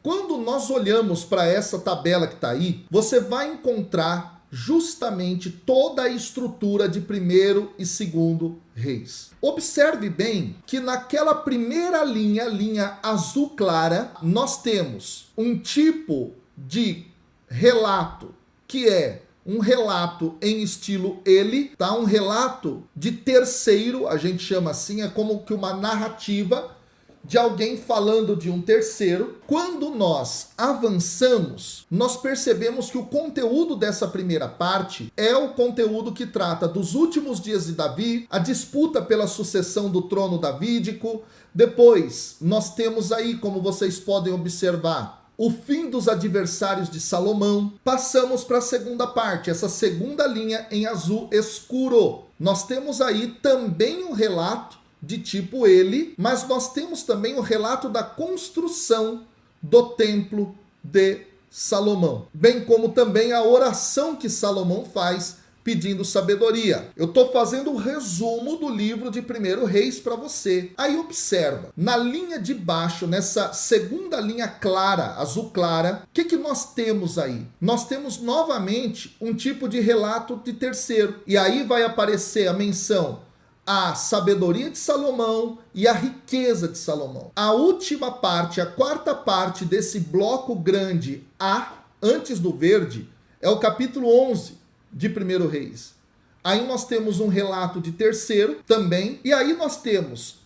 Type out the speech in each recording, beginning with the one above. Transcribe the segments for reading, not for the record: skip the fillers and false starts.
quando nós olhamos para essa tabela que está aí, você vai encontrar justamente toda a estrutura de primeiro e segundo reis. Observe bem que naquela primeira linha, linha azul clara, nós temos um tipo de relato que é um relato em estilo ele, tá? Um relato de terceiro, a gente chama assim, é como que uma narrativa de alguém falando de um terceiro. Quando nós avançamos, nós percebemos que o conteúdo dessa primeira parte é o conteúdo que trata dos últimos dias de Davi, a disputa pela sucessão do trono davídico. Depois, nós temos aí, como vocês podem observar, o fim dos adversários de Salomão. Passamos para a segunda parte, essa segunda linha em azul escuro. Nós temos aí também um relato de tipo ele, mas nós temos também o relato da construção do templo de Salomão, bem como também a oração que Salomão faz pedindo sabedoria. Eu estou fazendo um resumo do livro de 1 Reis para você. Aí observa, na linha de baixo, nessa segunda linha clara, azul clara, o que nós temos aí? Nós temos novamente um tipo de relato de terceiro. E aí vai aparecer a menção a sabedoria de Salomão e a riqueza de Salomão. A última parte, a quarta parte desse bloco grande A, antes do verde, é o capítulo 11 de 1 Reis. Aí nós temos um relato de terceiro também, e aí nós temos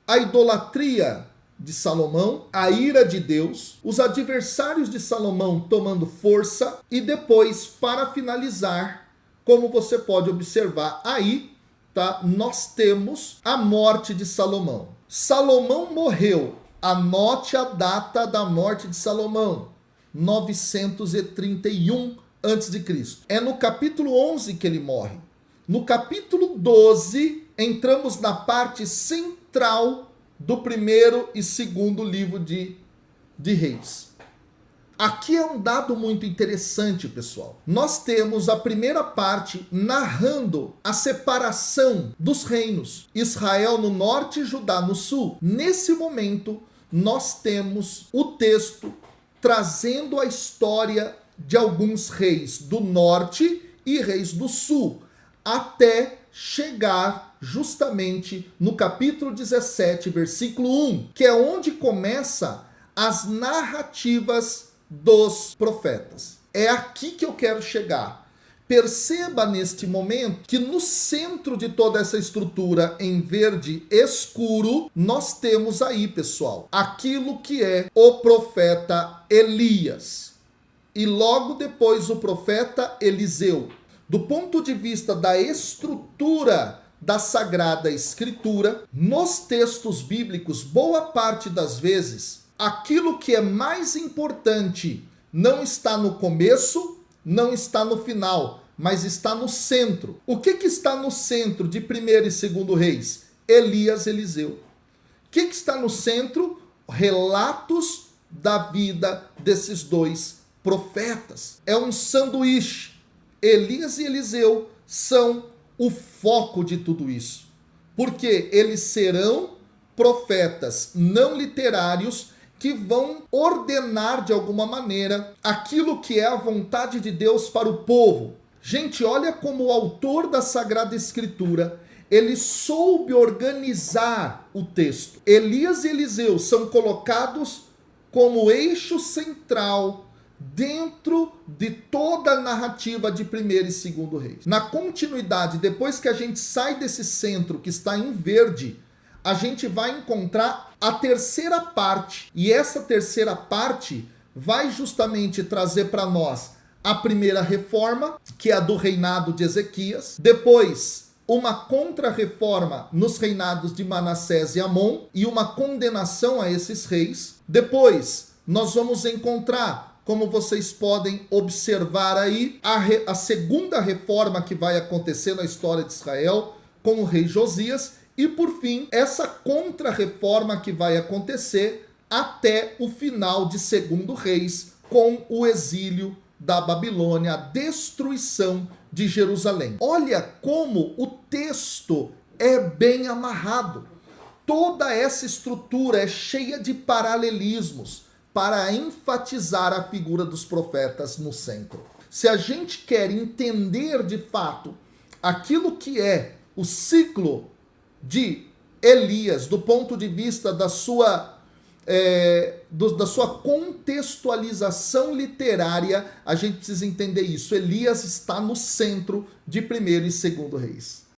a idolatria de Salomão, a ira de Deus, os adversários de Salomão tomando força, e depois, para finalizar, como você pode observar aí, tá? Nós temos a morte de Salomão. Salomão morreu. Anote a data da morte de Salomão. 931 a.C. É no capítulo 11 que ele morre. No capítulo 12, entramos na parte central do primeiro e segundo livro de Reis. Aqui é um dado muito interessante, pessoal. Nós temos a primeira parte narrando a separação dos reinos. Israel no norte e Judá no sul. Nesse momento, nós temos o texto trazendo a história de alguns reis do norte e reis do sul, até chegar justamente no capítulo 17, versículo 1, que é onde começa as narrativas dos profetas. É aqui que eu quero chegar. Perceba neste momento que no centro de toda essa estrutura em verde escuro, nós temos aí, pessoal, aquilo que é o profeta Elias. E logo depois o profeta Eliseu. Do ponto de vista da estrutura da Sagrada Escritura, nos textos bíblicos, boa parte das vezes, aquilo que é mais importante não está no começo, não está no final, mas está no centro. O que está no centro de 1º e 2º Reis? Elias, Eliseu. O que está no centro? Relatos da vida desses dois profetas. É um sanduíche. Elias e Eliseu são o foco de tudo isso, porque eles serão profetas não literários que vão ordenar de alguma maneira aquilo que é a vontade de Deus para o povo. Gente, olha como o autor da Sagrada Escritura, ele soube organizar o texto. Elias e Eliseu são colocados como eixo central dentro de toda a narrativa de 1º e 2º Reis. Na continuidade, depois que a gente sai desse centro que está em verde, a gente vai encontrar a terceira parte. E essa terceira parte vai justamente trazer para nós a primeira reforma, que é a do reinado de Ezequias. Depois, uma contra-reforma nos reinados de Manassés e Amon e uma condenação a esses reis. Depois, nós vamos encontrar, como vocês podem observar aí, a segunda reforma que vai acontecer na história de Israel com o rei Josias. E por fim, essa contra-reforma que vai acontecer até o final de 2º Reis, com o exílio da Babilônia, a destruição de Jerusalém. Olha como o texto é bem amarrado. Toda essa estrutura é cheia de paralelismos. para enfatizar a figura dos profetas no centro. Se a gente quer entender de fato aquilo que é o ciclo de Elias, do ponto de vista da sua contextualização literária, a gente precisa entender isso. Elias está no centro de 1º e 2º Reis.